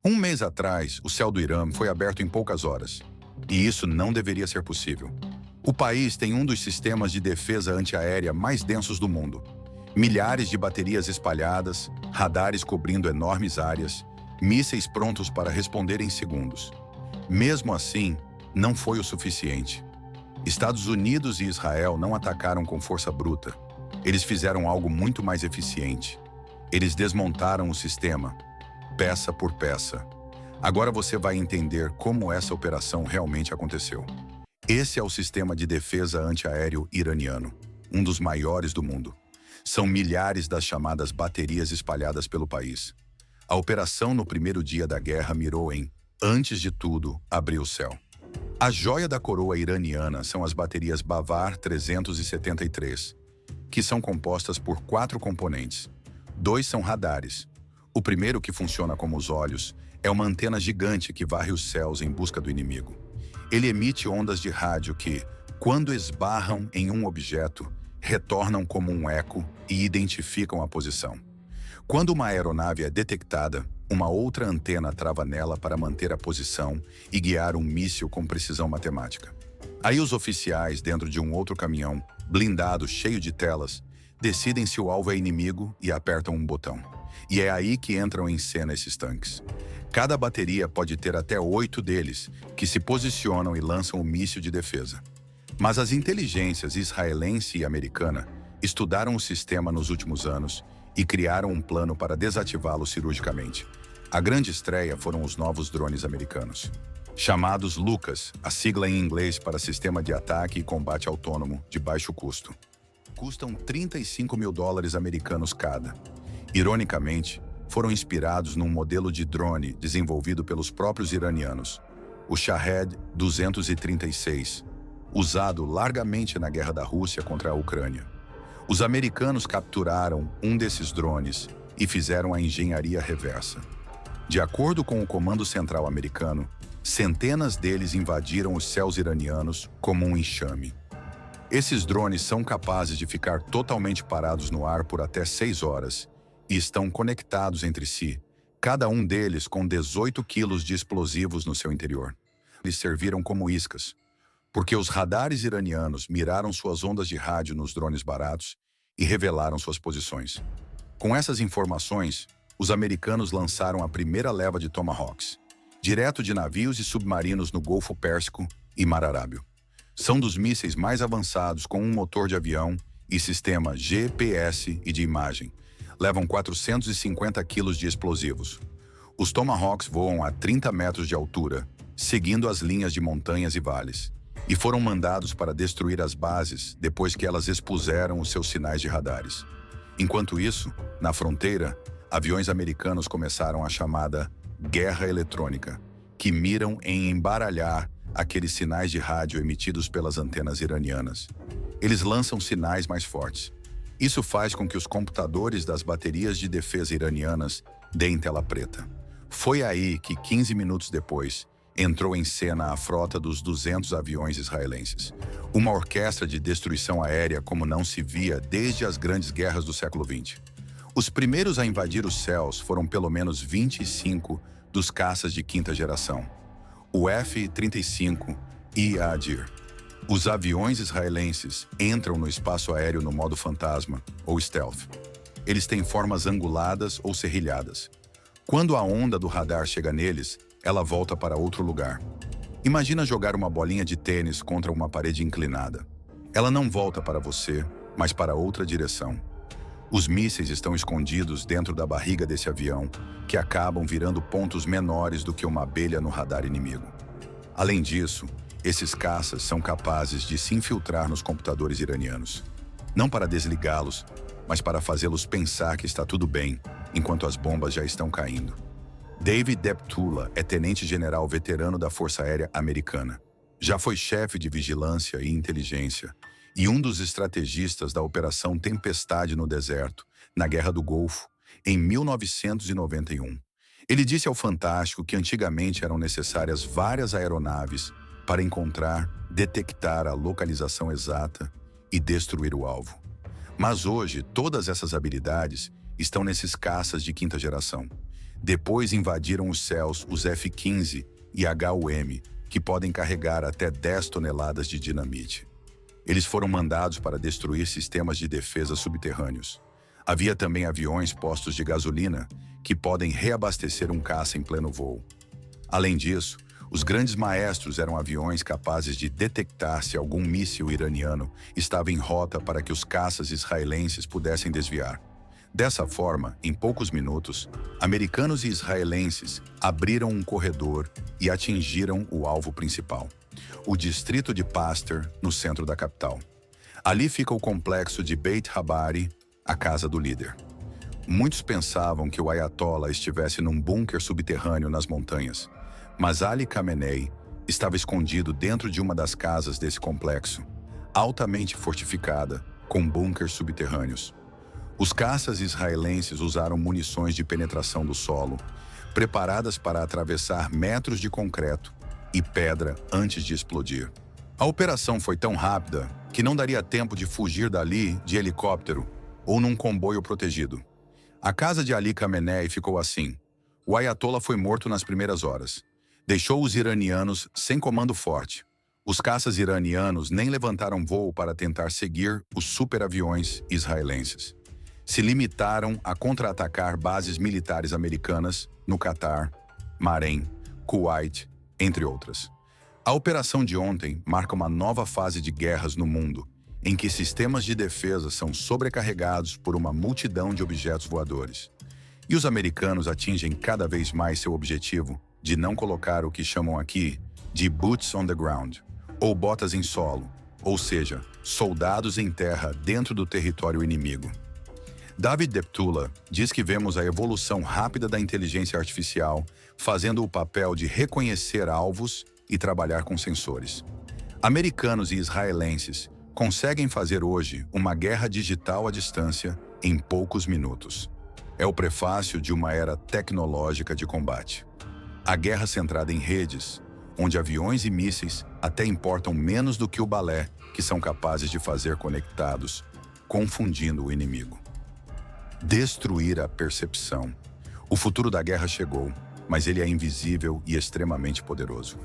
Um mês atrás, o céu do Irã foi aberto em poucas horas. E isso não deveria ser possível. O país tem um dos sistemas de defesa antiaérea mais densos do mundo. Milhares de baterias espalhadas, radares cobrindo enormes áreas, mísseis prontos para responder em segundos. Mesmo assim, não foi o suficiente. Estados Unidos e Israel não atacaram com força bruta. Eles fizeram algo muito mais eficiente. Eles desmontaram o sistema, peça por peça. Agora você vai entender como essa operação realmente aconteceu. Esse é o sistema de defesa antiaéreo iraniano, um dos maiores do mundo. São milhares das chamadas baterias espalhadas pelo país. A operação no primeiro dia da guerra mirou em, antes de tudo, abrir o céu. A joia da coroa iraniana são as baterias Bavar 373, que são compostas por 4 componentes. 2 são radares. O primeiro, que funciona como os olhos, é uma antena gigante que varre os céus em busca do inimigo. Ele emite ondas de rádio que, quando esbarram em um objeto, retornam como um eco e identificam a posição. Quando uma aeronave é detectada, uma outra antena trava nela para manter a posição e guiar um míssil com precisão matemática. Aí os oficiais, dentro de um outro caminhão, blindado, cheio de telas, decidem se o alvo é inimigo e apertam um botão. E é aí que entram em cena esses tanques. Cada bateria pode ter até 8 deles, que se posicionam e lançam um míssil de defesa. Mas as inteligências israelense e americana estudaram o sistema nos últimos anos e criaram um plano para desativá-lo cirurgicamente. A grande estreia foram os novos drones americanos. Chamados Lucas, a sigla em inglês para Sistema de Ataque e Combate Autônomo de Baixo Custo. Custam $35 mil americanos cada. Ironicamente, foram inspirados num modelo de drone desenvolvido pelos próprios iranianos, o Shahed 236, usado largamente na guerra da Rússia contra a Ucrânia. Os americanos capturaram um desses drones e fizeram a engenharia reversa. De acordo com o Comando Central americano, centenas deles invadiram os céus iranianos como um enxame. Esses drones são capazes de ficar totalmente parados no ar por até 6 horas e estão conectados entre si, cada um deles com 18 quilos de explosivos no seu interior. Eles serviram como iscas, porque os radares iranianos miraram suas ondas de rádio nos drones baratos e revelaram suas posições. Com essas informações, os americanos lançaram a primeira leva de Tomahawks, direto de navios e submarinos no Golfo Pérsico e Mar Arábio. São dos mísseis mais avançados com um motor de avião e sistema GPS e de imagem. Levam 450 quilos de explosivos. Os Tomahawks voam a 30 metros de altura, seguindo as linhas de montanhas e vales, e foram mandados para destruir as bases depois que elas expuseram os seus sinais de radares. Enquanto isso, na fronteira, aviões americanos começaram a chamada guerra eletrônica, que miram em embaralhar aqueles sinais de rádio emitidos pelas antenas iranianas. Eles lançam sinais mais fortes. Isso faz com que os computadores das baterias de defesa iranianas deem tela preta. Foi aí que, 15 minutos depois, entrou em cena a frota dos 200 aviões israelenses. Uma orquestra de destruição aérea como não se via desde as grandes guerras do século XX. Os primeiros a invadir os céus foram pelo menos 25 dos caças de quinta geração. O F-35 e a Adir. Os aviões israelenses entram no espaço aéreo no modo fantasma, ou stealth. Eles têm formas anguladas ou serrilhadas. Quando a onda do radar chega neles, ela volta para outro lugar. Imagina jogar uma bolinha de tênis contra uma parede inclinada. Ela não volta para você, mas para outra direção. Os mísseis estão escondidos dentro da barriga desse avião, que acabam virando pontos menores do que uma abelha no radar inimigo. Além disso, esses caças são capazes de se infiltrar nos computadores iranianos. Não para desligá-los, mas para fazê-los pensar que está tudo bem, enquanto as bombas já estão caindo. David Deptula é tenente-general veterano da Força Aérea Americana. Já foi chefe de vigilância e inteligência e um dos estrategistas da Operação Tempestade no Deserto, na Guerra do Golfo, em 1991. Ele disse ao Fantástico que antigamente eram necessárias várias aeronaves para encontrar, detectar a localização exata e destruir o alvo. Mas hoje, todas essas habilidades estão nesses caças de quinta geração. Depois invadiram os céus os F-15 e HUM, que podem carregar até 10 toneladas de dinamite. Eles foram mandados para destruir sistemas de defesa subterrâneos. Havia também aviões postos de gasolina, que podem reabastecer um caça em pleno voo. Além disso, os grandes maestros eram aviões capazes de detectar se algum míssil iraniano estava em rota para que os caças israelenses pudessem desviar. Dessa forma, em poucos minutos, americanos e israelenses abriram um corredor e atingiram o alvo principal, o distrito de Pasteur, no centro da capital. Ali fica o complexo de Beit Habari, a casa do líder. Muitos pensavam que o Ayatollah estivesse num bunker subterrâneo nas montanhas, mas Ali Khamenei estava escondido dentro de uma das casas desse complexo, altamente fortificada, com bunkers subterrâneos. Os caças israelenses usaram munições de penetração do solo, preparadas para atravessar metros de concreto e pedra antes de explodir. A operação foi tão rápida que não daria tempo de fugir dali de helicóptero ou num comboio protegido. A casa de Ali Khamenei ficou assim. O Ayatollah foi morto nas primeiras horas. Deixou os iranianos sem comando forte. Os caças iranianos nem levantaram voo para tentar seguir os superaviões israelenses. Se limitaram a contra-atacar bases militares americanas no Catar, Bahrein, Kuwait, entre outras. A operação de ontem marca uma nova fase de guerras no mundo, em que sistemas de defesa são sobrecarregados por uma multidão de objetos voadores. E os americanos atingem cada vez mais seu objetivo de não colocar o que chamam aqui de boots on the ground, ou botas em solo, ou seja, soldados em terra dentro do território inimigo. David Deptula diz que vemos a evolução rápida da inteligência artificial fazendo o papel de reconhecer alvos e trabalhar com sensores. Americanos e israelenses conseguem fazer hoje uma guerra digital à distância em poucos minutos. É o prefácio de uma era tecnológica de combate. A guerra centrada em redes, onde aviões e mísseis até importam menos do que o balé que são capazes de fazer conectados, confundindo o inimigo. Destruir a percepção. O futuro da guerra chegou, mas ele é invisível e extremamente poderoso.